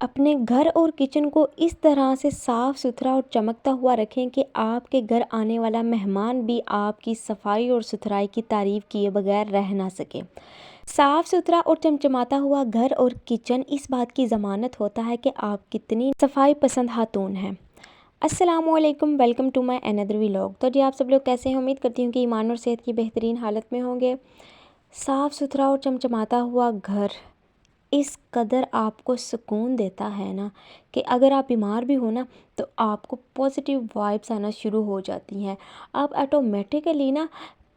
अपने घर और किचन को इस तरह से साफ़ सुथरा और चमकता हुआ रखें कि आपके घर आने वाला मेहमान भी आपकी सफाई और सुथराई की तारीफ़ किए बगैर रह ना सके। साफ़ सुथरा और चमचमाता हुआ घर और किचन इस बात की ज़मानत होता है कि आप कितनी सफाई पसंद खातून हैं। अस्सलामुअलैकुम, welcome to my another vlog. तो जी आप सब लोग कैसे हैं? उम्मीद करती हूँ कि ईमान और सेहत की बेहतरीन हालत में होंगे। साफ़ सुथरा और चमचमाता हुआ घर इस कदर आपको सुकून देता है ना कि अगर आप बीमार भी हो ना तो आपको पॉजिटिव वाइब्स आना शुरू हो जाती हैं। आप ऑटोमेटिकली ना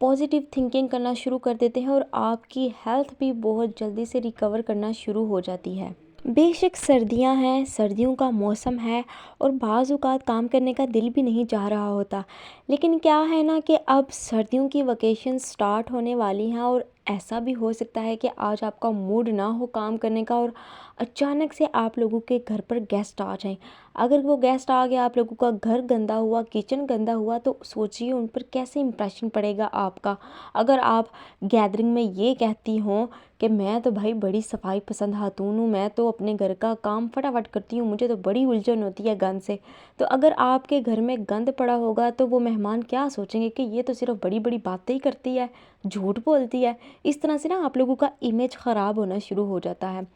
पॉजिटिव थिंकिंग करना शुरू कर देते हैं और आपकी हेल्थ भी बहुत जल्दी से रिकवर करना शुरू हो जाती है। बेशक सर्दियां हैं, सर्दियों का मौसम है और बाज़ औक़ात काम करने का दिल भी नहीं चाह रहा होता, लेकिन क्या है ना कि अब सर्दियों की वकेशन स्टार्ट होने वाली हैं और ऐसा भी हो सकता है कि आज आपका मूड ना हो काम करने का और अचानक से आप लोगों के घर पर गेस्ट आ जाएं। अगर वो गेस्ट आ गया, आप लोगों का घर गंदा हुआ, किचन गंदा हुआ, तो सोचिए उन पर कैसे इंप्रेशन पड़ेगा आपका। अगर आप गैदरिंग में ये कहती हों कि मैं तो भाई बड़ी सफाई पसंद खातून हूँ, मैं तो अपने घर का काम फटाफट करती हूँ, मुझे तो बड़ी उलझन होती है गंद से, तो अगर आपके घर में गंद पड़ा होगा तो वो मेहमान क्या सोचेंगे कि ये तो सिर्फ बड़ी बड़ी बातें ही करती है, झूठ बोलती है। इस तरह से ना आप लोगों का इमेज ख़राब होना शुरू हो जाता है।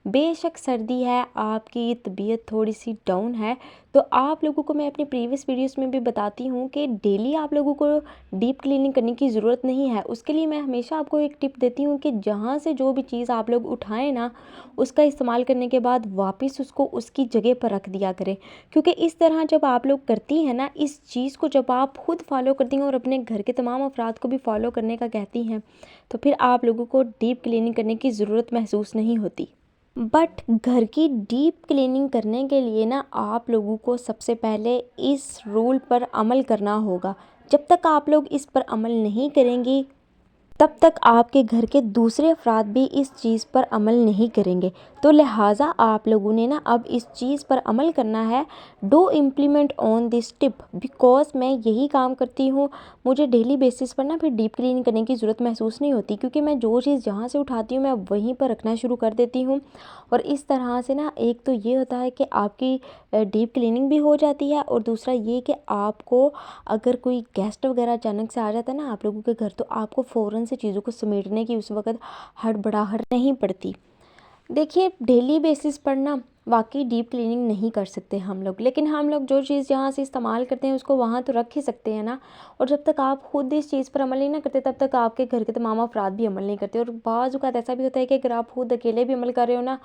बेशक सर्दी है, आपकी तबीयत थोड़ी सी डाउन है, तो आप लोगों को मैं अपनी प्रीवियस वीडियोस में भी बताती हूँ कि डेली आप लोगों को डीप क्लीनिंग करने की ज़रूरत नहीं है। उसके लिए मैं हमेशा आपको एक टिप देती हूँ कि जहाँ से जो भी चीज़ आप लोग उठाएं ना, उसका इस्तेमाल करने के बाद वापस उसको उसकी जगह पर रख दिया करें। क्योंकि इस तरह जब आप लोग करती हैं ना, इस चीज़ को जब आप खुद फॉलो करती हैं और अपने घर के तमाम अफराद को भी फॉलो करने का कहती हैं, तो फिर आप लोगों को डीप क्लीनिंग करने की ज़रूरत महसूस नहीं होती। बट घर की डीप क्लीनिंग करने के लिए ना आप लोगों को सबसे पहले इस रूल पर अमल करना होगा। जब तक आप लोग इस पर अमल नहीं करेंगी तब तक आपके घर के दूसरे अफराद भी इस चीज़ पर अमल नहीं करेंगे। तो लिहाजा आप लोगों ने ना अब इस चीज़ पर अमल करना है। Do implement on this tip, because मैं यही काम करती हूँ, मुझे डेली बेसिस पर ना फिर डीप क्लीनिंग करने की ज़रूरत महसूस नहीं होती, क्योंकि मैं जो चीज़ जहाँ से उठाती हूँ मैं वहीं पर रखना शुरू कर देती हूँ। और इस तरह से ना एक तो ये होता है कि आपकी डीप क्लीनिंग भी हो जाती है, और दूसरा ये कि आपको अगर कोई गेस्ट वगैरह अचानक से आ जाता है ना आप लोगों के घर, तो आपको फ़ौरन से चीज़ों को समेटने की उस वक़्त हड़बड़ाहट नहीं पड़ती। देखिए डेली बेसिस पर ना वाकई डीप क्लीनिंग नहीं कर सकते हम लोग, लेकिन हम लोग जो चीज़ जहाँ से इस्तेमाल करते हैं उसको वहाँ तो रख ही सकते हैं ना। और जब तक आप खुद इस चीज़ पर अमल नहीं ना करते तब तक आपके घर के तमाम अफराद भी अमल नहीं करते। और बाज़ औक़ात ऐसा भी होता है कि अगर आप खुद अकेले भी अमल कर रहे हो ना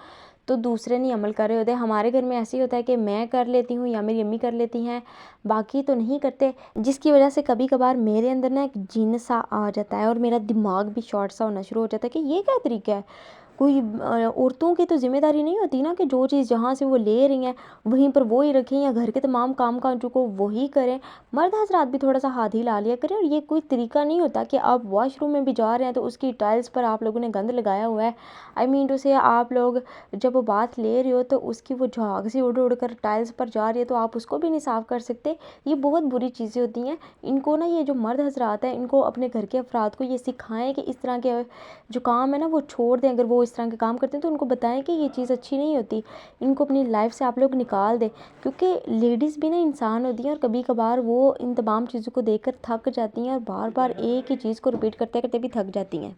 तो दूसरे नहीं अमल कर रहे होते। हमारे घर में ऐसे ही होता है कि मैं कर लेती हूँ या मेरी अम्मी कर लेती हैं, बाकी तो नहीं करते, जिसकी वजह से कभी कभार मेरे अंदर ना एक जिन्न सा आ जाता है और मेरा दिमाग भी शॉर्ट सा होना शुरू हो जाता है कि ये क्या तरीका है। कोई औरतों की तो ज़िम्मेदारी नहीं होती ना कि जो चीज़ जहाँ से वो ले रही हैं वहीं पर वो ही रखें या घर के तमाम काम काजों को वही करें। मर्द हज़रात भी थोड़ा सा हाथ ही ला लिया करें। और ये कोई तरीका नहीं होता कि आप वॉशरूम में भी जा रहे हैं तो उसकी टाइल्स पर आप लोगों ने गंद लगाया हुआ है। आई मीन टू से आप लोग जब वो बात ले रहे हो तो उसकी वो झाग सी उड़ उड़ कर टाइल्स पर जा रही है तो आप उसको भी नहीं साफ़ कर सकते। ये बहुत बुरी चीज़ें होती हैं। इनको ना, ये जो मर्द हज़रात हैं, इनको अपने घर के अफराद को ये सिखाएं कि इस तरह के जो काम है ना वो छोड़ दें। अगर वो इस तरह के काम करते हैं तो उनको बताएं कि ये चीज़ अच्छी नहीं होती, इनको अपनी लाइफ से आप लोग निकाल दें। क्योंकि लेडीज़ भी ना इंसान होती हैं और कभी कभार वो इन तमाम चीज़ों को देखकर थक जाती हैं और बार बार एक ही चीज़ को रिपीट करते करते भी थक जाती हैं।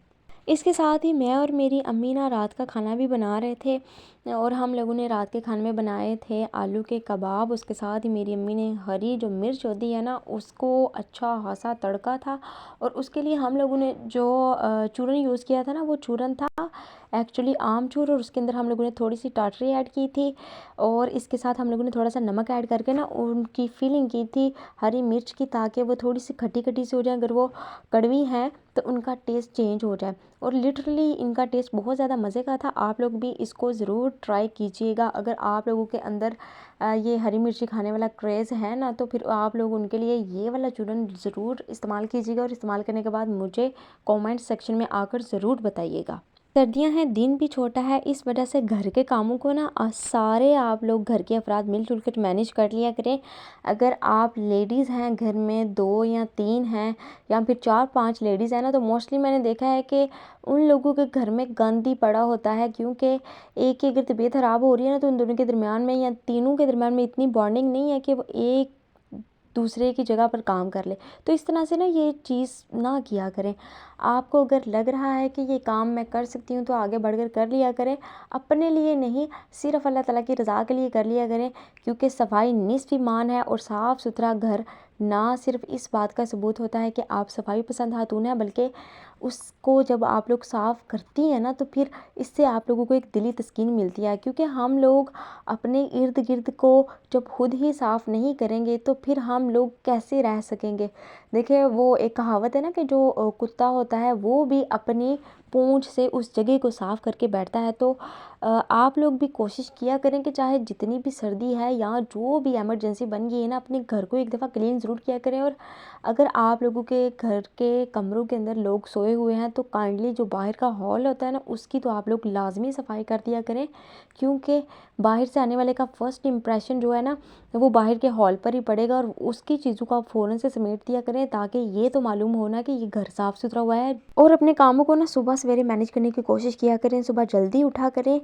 इसके साथ ही मैं और मेरी अम्मी ना रात का खाना भी बना रहे थे, और हम लोगों ने रात के खाने में बनाए थे आलू के कबाब। उसके साथ ही मेरी अम्मी ने हरी जो मिर्च होती है ना उसको अच्छा खासा तड़का था, और उसके लिए हम लोगों ने जो चूरन यूज़ किया था ना वो चूरन था एक्चुअली आमचूर, और उसके अंदर हम लोगों ने थोड़ी सी टाटरी ऐड की थी, और इसके साथ हम लोगों ने थोड़ा सा नमक ऐड करके ना उनकी फीलिंग की थी हरी मिर्च की, ताकि वो थोड़ी सी खट्टी खट्टी सी हो जाए। अगर वो कड़वी हैं तो उनका टेस्ट चेंज हो जाए, और लिटरली इनका टेस्ट बहुत ज़्यादा मज़े का था। आप लोग भी इसको ज़रूर ट्राई कीजिएगा। अगर आप लोगों के अंदर ये हरी मिर्ची खाने वाला क्रेज़ है ना, तो फिर आप लोग उनके लिए ये वाला चूरन ज़रूर इस्तेमाल कीजिएगा, और इस्तेमाल करने के बाद मुझे कमेंट सेक्शन में आकर ज़रूर बताइएगा। सर्दियां हैं, दिन भी छोटा है, इस वजह से घर के कामों को ना सारे आप लोग घर के अफराद मिलजुल कर मैनेज कर लिया करें। अगर आप लेडीज़ हैं, घर में 2 या 3 हैं या फिर 4-5 लेडीज़ हैं ना, तो मोस्टली मैंने देखा है कि उन लोगों के घर में गंद ही पड़ा होता है, क्योंकि एक की अगर तबीयत ख़राब हो रही है ना, तो उन दोनों के दरमियान में या तीनों के दरमियान में इतनी बॉन्डिंग नहीं है कि वो एक दूसरे की जगह पर काम कर ले। तो इस तरह से ना ये चीज़ ना किया करें। आपको अगर लग रहा है कि ये काम मैं कर सकती हूँ, तो आगे बढ़कर कर लिया करें। अपने लिए नहीं, सिर्फ़ अल्लाह ताला की रज़ा के लिए कर लिया करें, क्योंकि सफाई निस्फ़ ईमान है। और साफ़ सुथरा घर ना सिर्फ़ इस बात का सबूत होता है कि आप सफाई पसंद खातून हैं, बल्कि उसको जब आप लोग साफ़ करती हैं ना, तो फिर इससे आप लोगों को एक दिली तस्कीन मिलती है। क्योंकि हम लोग अपने इर्द गिर्द को जब खुद ही साफ़ नहीं करेंगे, तो फिर हम लोग कैसे रह सकेंगे। देखिए, वो एक कहावत है ना कि जो कुत्ता होता है वो भी अपनी पूंछ से उस जगह को साफ़ करके बैठता है। तो आप लोग भी कोशिश किया करें कि चाहे जितनी भी सर्दी है या जो भी इमरजेंसी बन गई है ना, अपने घर को एक दफ़ा क्लीन ज़रूर किया करें। और अगर आप लोगों के घर के कमरों के अंदर लोग सोए हुए हैं, तो काइंडली जो बाहर का हॉल होता है ना, उसकी तो आप लोग लाजमी सफाई कर दिया करें। क्योंकि बाहर से आने वाले का फर्स्ट इम्प्रेशन जो है ना, वो बाहर के हॉल पर ही पड़ेगा। और उसकी चीज़ों को आप फ़ौरन से समेट दिया करें, ताकि ये तो मालूम हो ना कि ये घर साफ़ सुथरा हुआ है। और अपने कामों को ना सुबह सवेरे मैनेज करने की कोशिश किया करें। सुबह जल्दी उठा करें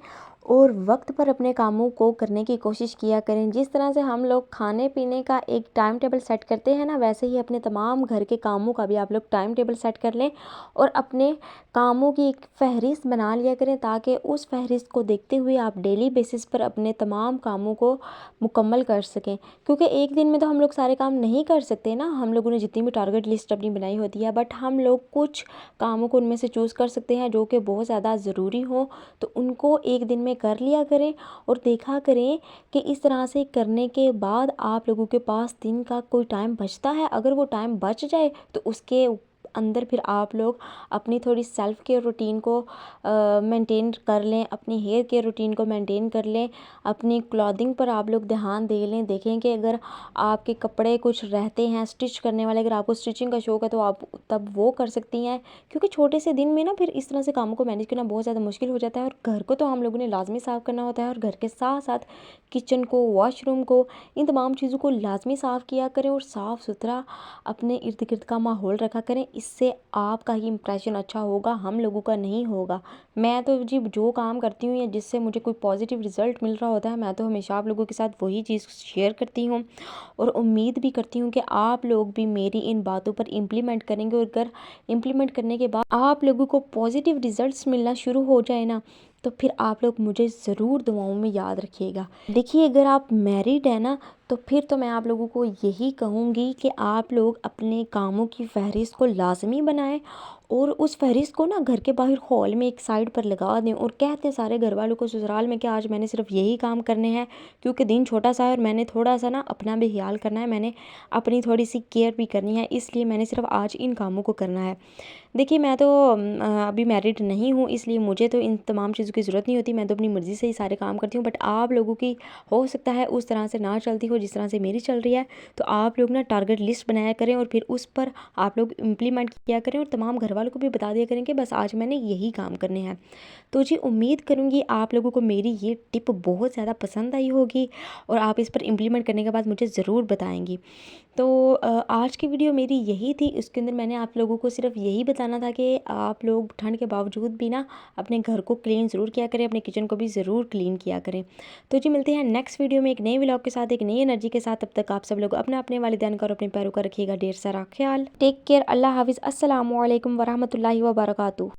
और वक्त पर अपने कामों को करने की कोशिश किया करें। जिस तरह से हम लोग खाने पीने का एक टाइम टेबल सेट करते हैं ना, वैसे ही अपने तमाम घर के कामों का भी आप लोग टाइम टेबल सेट कर लें और अपने कामों की एक फ़हरिस्त बना लिया करें, ताकि उस फ़हरिस्त को देखते हुए आप डेली बेसिस पर अपने तमाम कामों को मुकम्मल कर सकें। क्योंकि एक दिन में तो हम लोग सारे काम नहीं कर सकते ना, हम लोगों ने जितनी भी टारगेट लिस्ट अपनी बनाई होती है, बट हम लोग कुछ कामों को उनमें से चूज़ कर सकते हैं जो कि बहुत ज़्यादा ज़रूरी हो, तो उनको एक दिन में कर लिया करें। और देखा करें कि इस तरह से करने के बाद आप लोगों के पास दिन का कोई टाइम बचता है। अगर वो टाइम बच जाए, तो उसके अंदर फिर आप लोग अपनी थोड़ी सेल्फ़ केयर रूटीन को मेंटेन कर लें, अपनी हेयर केयर रूटीन को मेंटेन कर लें, अपनी क्लॉथिंग पर आप लोग ध्यान दे लें। देखें कि अगर आपके कपड़े कुछ रहते हैं स्टिच करने वाले, अगर आपको स्टिचिंग का शौक़ है, तो आप तब वो कर सकती हैं। क्योंकि छोटे से दिन में ना फिर इस तरह से कामों को मैनेज करना बहुत ज़्यादा मुश्किल हो जाता है। और घर को तो हम लोगों ने लाजमी साफ़ करना होता है, और घर के साथ साथ किचन को, वॉशरूम को, इन तमाम चीज़ों को लाजमी साफ़ किया करें और साफ़ सुथरा अपने इर्द गिर्द का माहौल रखा करें। इससे आपका ही इंप्रेशन अच्छा होगा, हम लोगों का नहीं होगा। मैं तो जी जो काम करती हूँ या जिससे मुझे कोई पॉजिटिव रिज़ल्ट मिल रहा होता है, मैं तो हमेशा आप लोगों के साथ वही चीज़ शेयर करती हूँ। और उम्मीद भी करती हूँ कि आप लोग भी मेरी इन बातों पर इम्प्लीमेंट करेंगे। और अगर इम्प्लीमेंट करने के बाद आप लोगों को पॉजिटिव रिज़ल्ट्स मिलना शुरू हो जाए ना, तो फिर आप लोग मुझे ज़रूर दुआओं में याद रखिएगा। देखिए, अगर आप मैरिड है ना, तो फिर तो मैं आप लोगों को यही कहूँगी कि आप लोग अपने कामों की फ़हरिस्त को लाज़मी बनाएं और उस फ़हरिस्त को ना घर के बाहर हॉल में एक साइड पर लगा दें। और कहते हैं सारे घर वालों को ससुराल में कि आज मैंने सिर्फ यही काम करने हैं, क्योंकि दिन छोटा सा है और मैंने थोड़ा सा ना अपना भी ख्याल करना है, मैंने अपनी थोड़ी सी केयर भी करनी है, इसलिए मैंने सिर्फ आज इन कामों को करना है। देखिए, मैं तो अभी मैरिड नहीं हूँ, इसलिए मुझे तो इन तमाम चीज़ों की ज़रूरत नहीं होती, मैं तो अपनी मर्ज़ी से ही सारे काम करती हूँ। बट आप लोगों की हो सकता है उस तरह से ना चलती हो जिस तरह से मेरी चल रही है। तो आप लोग ना टारगेट लिस्ट बनाया करें और फिर उस पर आप लोग इम्प्लीमेंट किया करें और तमाम घर वालों को भी बता दिया करें कि बस आज मैंने यही काम करने हैं। तो जी, उम्मीद करूँगी आप लोगों को मेरी ये टिप बहुत ज़्यादा पसंद आई होगी और आप इस पर इम्प्लीमेंट करने के बाद मुझे ज़रूर बताएँगी। तो आज की वीडियो मेरी यही थी। इसके अंदर मैंने आप लोगों को सिर्फ यही बताना था कि आप लोग ठंड के बावजूद भी ना अपने घर को क्लीन ज़रूर किया करें, अपने किचन को भी ज़रूर क्लीन किया करें। तो जी, मिलते हैं नेक्स्ट वीडियो में एक नए व्लॉग के साथ, एक नई एनर्जी के साथ। तब तक आप सब लोग अपना अपने वालिदैन का और अपने पैरों का रखिएगा ढेर सारा ख्याल। Take care. अल्लाह हाफिज़। अस्सलामु अलैकुम वरहमतुल्लाहि वबरकातुहू।